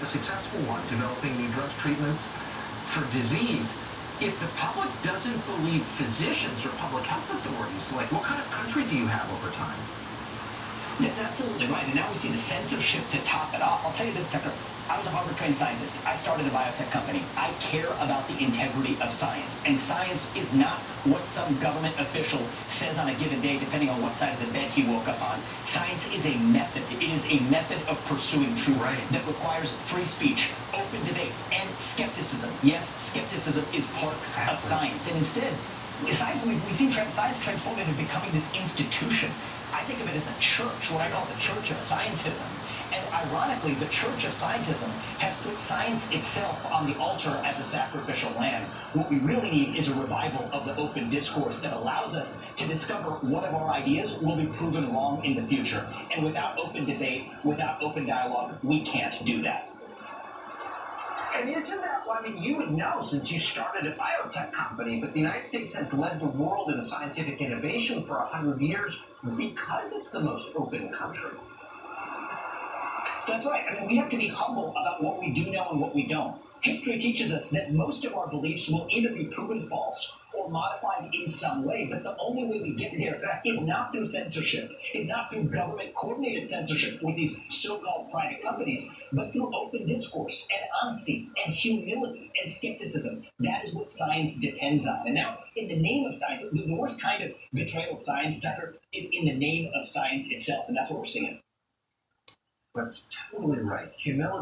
successful one, developing new drugs, treatments for disease. If the public doesn't believe physicians or public health authorities, like, what kind of country do you have over time? That's absolutely right. And now we see the censorship to top it off. I'll tell you this, Tucker. I was a Harvard-trained scientist. I started a biotech company. I care about the integrity of science. And science is not what some government official says on a given day, depending on what side of the bed he woke up on. Science is a method. It is a method of pursuing truth that requires free speech, open debate, and skepticism. Yes, skepticism is part of science. And instead, science, we've seen science transform into becoming this institution. I think of it as a church, what I call the church of scientism. And ironically, the church of scientism has put science itself on the altar as a sacrificial lamb. What we really need is a revival of the open discourse that allows us to discover what of our ideas will be proven wrong in the future. And without open debate, without open dialogue, we can't do that. And isn't that, I mean, you would know since you started a biotech company, but the United States has led the world in scientific innovation for 100 years because it's the most open country. That's right. I mean, we have to be humble about what we do know and what we don't. History teaches us that most of our beliefs will either be proven false or modified in some way, but the only way we get there is not through censorship, is not through government-coordinated censorship with these so-called private companies, but through open discourse and honesty and humility and skepticism. That is what science depends on. And now, in the name of science, the worst kind of betrayal of science, Tucker, is in the name of science itself, and that's what we're seeing. That's totally right. Humility.